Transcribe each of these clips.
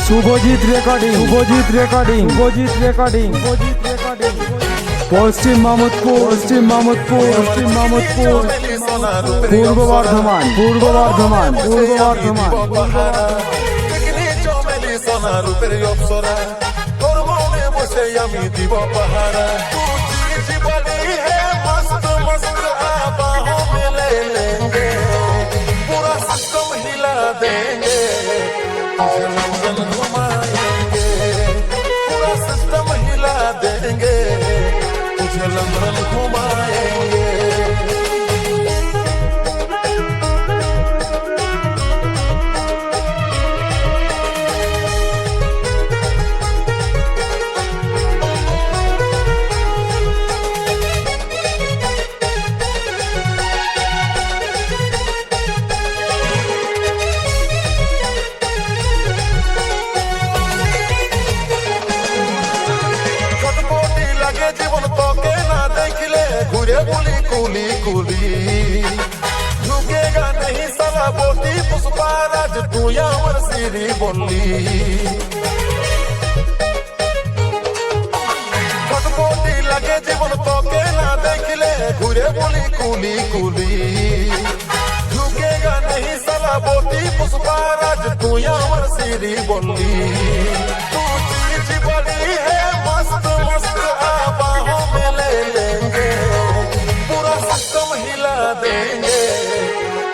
Subhajit recording Paschim Mamudpur পূর্ব বর্ধমান রূপের অপসরা তোর মনে বসে আমি দিব পাহারা मस्त मस्त बाहों में ले लेंगे पूरा सिस्टम हिला देंगे तुझे लंदन घुमाएंगे पूरा सिस्टम हिला देंगे तुझे लंदन घुमाएंगे জীবন তোকে না দেখলে ঘুরে বলি কুলি কুলি ঝুঁকেগা नहीं साला बोटी पुष्पाराज तू আমার সিরি বললি ছটপটি লাগে জীবন তোকে না দেখলে ঘুরে বলি কুলি কুলি ঝুঁকেগা नहीं साला बोटी पुष्पाराज तू আমার সিরি বললি तू चीज बड़ी है मस्त मस्त बाहों में ले लेंगे पूरा सिस्टम हिला देंगे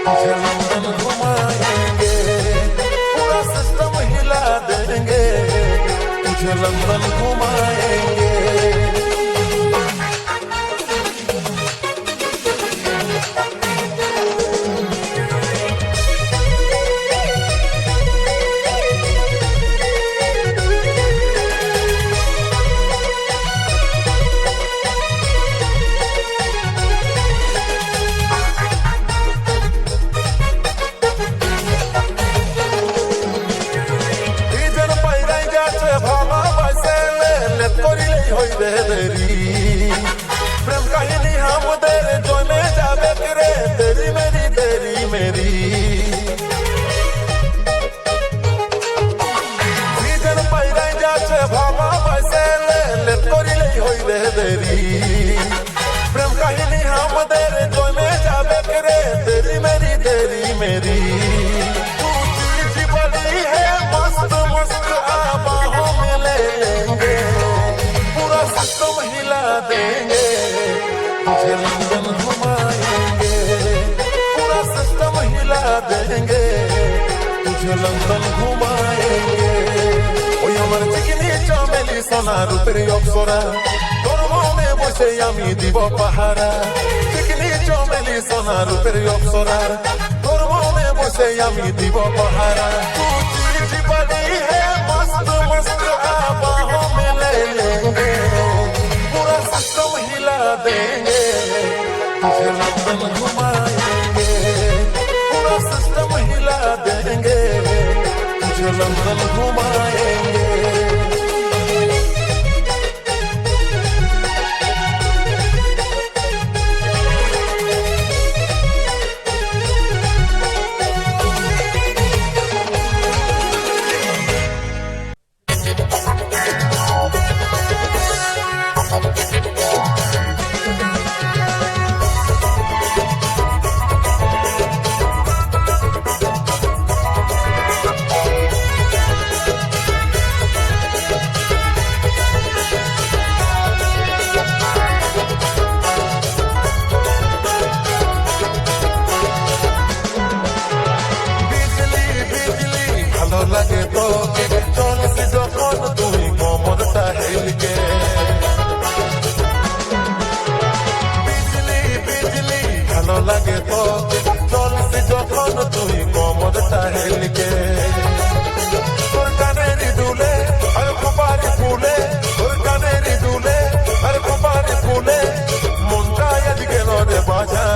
तुझे लंदन घुमाएंगे पूरा सिस्टम हिला देंगे तुझे लंदन घुमाएंगे प्रेम कहानी हम तेरे जो में जावे करे तेरी मेरी सीजन पैराई जाचे भामा पैसे ले करिले होई रे देरी प्रेम कहानी हम तेरे जो में जावे करे तेरी मेरी तू चीज बड़ी है मस्त मस्त बाहों में ले लेंगे पूरा सिस्टम हिला देंगे तुझे लंदन घुमाएंगे पूरा सिस्टम हिला देंगे तुझे लंदन घुमाएंगे ওই আমার চিকনি চামেলি সোনা রূপের অপসরা তোর মনে বসে আমি দিব পাহারা চিকনি চামেলি সোনা রূপের অপসরা তোর মনে বসে আমি দিব পাহারা तू चीज बड़ी है मस्त मस्त बाहों में ले लेंगे पूरा सिस्टम हिला देंगे तुझे लंदन घुमाएंगे पूरा सिस्टम हिला देंगे तुझे लंदन घुमाएंगे লাগে তো চলছি যখন তুমি কোমরটা হেলকে বিজলি ভালো লাগে তো চলছি যখন তুমি কোমরটা হেলকে তোর কানের দুলে আর খোপারি ফুলে তোর কানের দুলে আর খোপারি ফুলে মনটা আজকে রে বাজা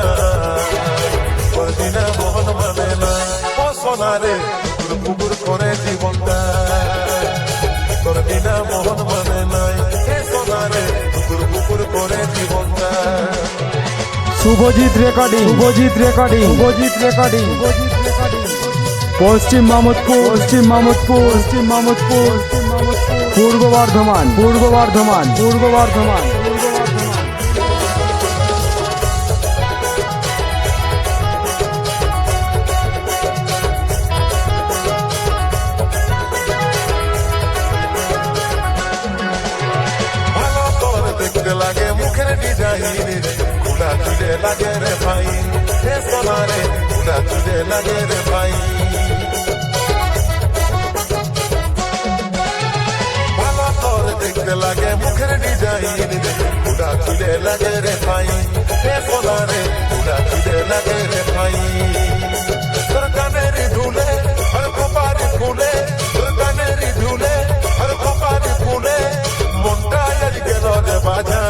তোর দিনে মোহন মানে না ও সোনারে পুকুর করে জীবনটা তোর বিনা মোহন মানে নাই সোনারে পুকুর করে জীবনটা শুভজিৎ রেকর্ডিং পশ্চিম মামুদপুর পশ্চিম মামুদপুর পশ্চিম মামুদপুর পূর্ব বর্ধমান পূর্ব বর্ধমান পূর্ব বর্ধমান ভালো তোর দেখতে লাগে মুখের ডিজাইন রে খোলা চুলে লাগে রে ভাই হে সোনা রে খোলা চুলে লাগে রে ভাই ভালো তোর দেখতে লাগে মুখের ডিজাইন রে খোলা চুলে লাগে রে ভাই হে সোনা রে খোলা চুলে লাগে রে ভাই তোর কানের ধুলে আর কপারে ফুলে তোর কানের ধুলে আর কপারে ফুলে মনটা আজ গেল রে বাজা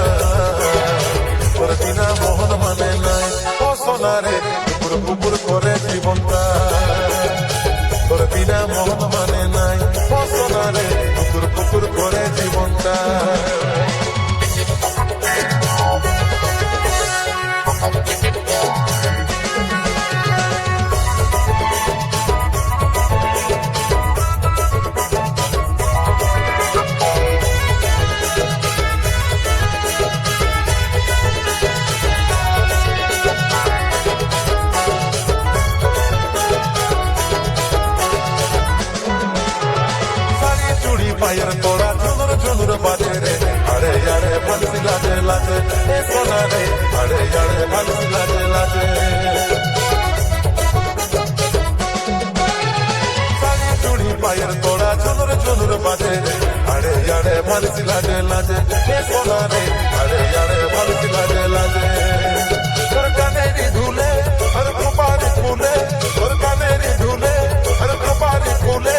তোর বিনা মোহন মানে নাই ও সোনা রে কুকুর কুকুর করে জীবনটা তোর বিনা মোহন মানে নাই ও সোনা রে কুকুর কুকুর করে জীবনটা পায়ের তোরা ঝুনুর ঝুনুর বাজে রে আরে আরে বাঁশি লাজে লাজে এ সোনা রে আরে আরে বাঁশি লাজে লাজে সারি চুড়ি পায়ের তোরা ঝুনুর ঝুনুর বাজে রে আরে আরে বাঁশি লাজে লাজে এ সোনা রে আরে আরে বাঁশি লাজে লাজে তোর কানেরি ধুলে আর কপারে ফুলে তোর কানেরি ধুলে আর কপারে ফুলে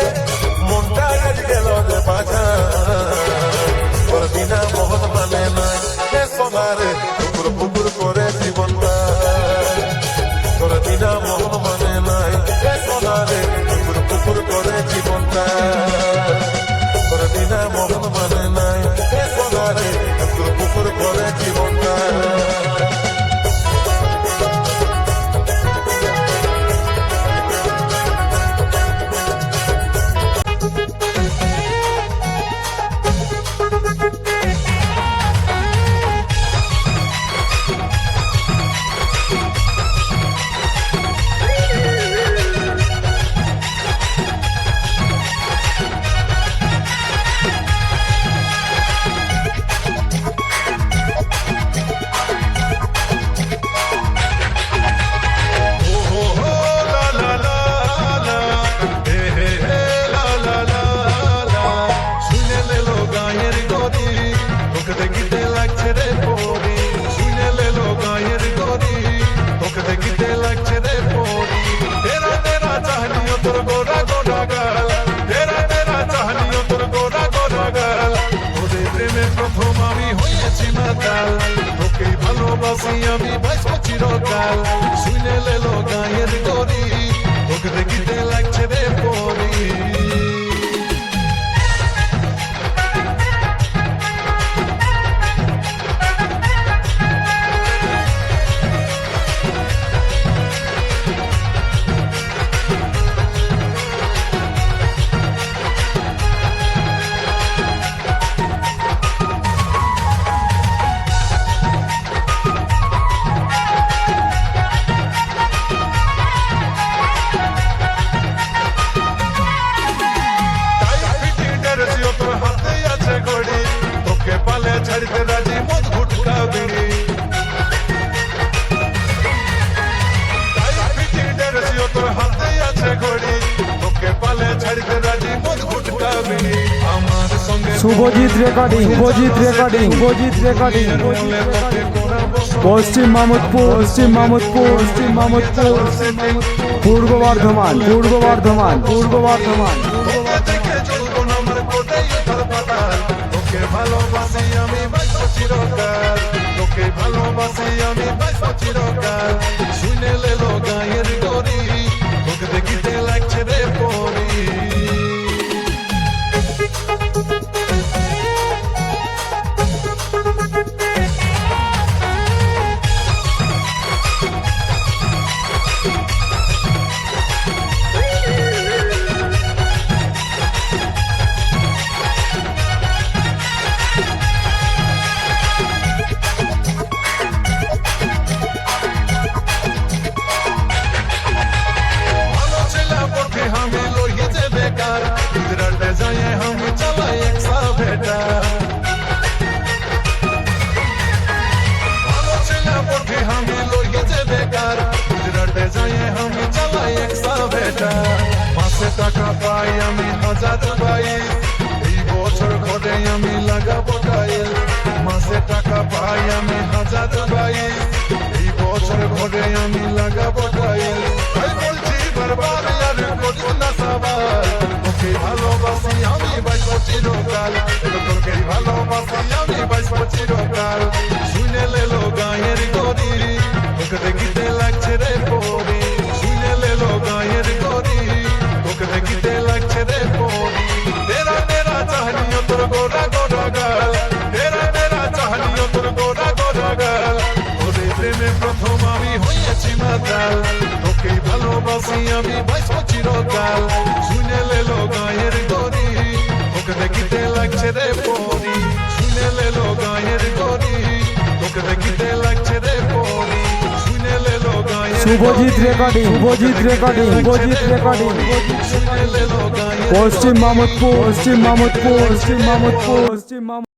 মনটা আজ গেল রে বাজা তোর বিনা মোহন মানে নাই হে সোনা রে কুকুর কুকুর করে জীবনটা তোর বিনা মোহন মানে নাই হে সোনা রে কুকুর কুকুর করে জীবনটা তোর বিনা মোহন মানে নাই হে সোনা রে কুকুর কুকুর করে জীবনটা আমি বাইসো চিরকাল শুনে লেলো গায়ের গরি তোকে দেখিতে লাগছে রে পরি ছাড়িতে রাজি মদ গুটকা বিড়ি তোর হাতে আছে ঘড়ি তোকে পালে ছাড়িতে রাজি মদ গুটকা বিড়ি আমার সঙ্গে Subhajit recording Subhajit recording Subhajit recording Paschim Mamudpur পশ্চিম মামুদপুর পশ্চিম মামুদপুর পূর্ব বর্ধমান পূর্ব বর্ধমান পূর্ব বর্ধমান দেখে চলবো না আমার কোটাই তোর পাতাল তোকে ভালোবাসি আমি বাইসো চিরকাল তোকে ভালোবাসি আমি বাইসো চিরকাল শুনে লেলো গায়ের গরি তোকে দেখিতে লাগছে রে পরি মাসে টাকা পাই আমি 1022, এই বছর ঘরে আমি লাগাবো টাইল। মাসে টাকা পাই আমি 1022, এই বছর ঘরে আমি লাগাবো টাইল। তাই বলছি বারবার আর করিস না সবাই, তোকে ভালোবাসি আমি বাঁচবো চিরকাল, তোকে ভালোবাসি আমি বাঁচবো চিরকাল। শুনে লেলো গায়ের গরি, তোকে দেখিতে লাগছে রে পরি। শুনে লেলো গায়ের গরি, তোকে দেখিতে লাগছে রে পরি। তেরা তেরা চাহনিও তোর গোরা গোরা গাল, তেরা তেরা চাহনিও তোর গোরা গোরা গাল। তোরে প্রেমে প্রথম আমি হইয়াছি মাতাল, তোকে ভালোবাসি আমি বাঁচবো চিরকাল। শুনে লেলো গায়ের গরি, তোকে দেখিতে লাগছে রে পরি। শুনে লেলো গায়ের গরি, তোকে দেখিতে লাগছে রে পরি। শুনে লেলো গায়ের Subhajit recording, Subhajit recording, Subhajit recording, শুনে লেলো গায়ের পশ্চিম মামুদপুর, পশ্চিম মামুদপুর, পশ্চিম মামুদপুর, পশ্চিম মামুদপুর।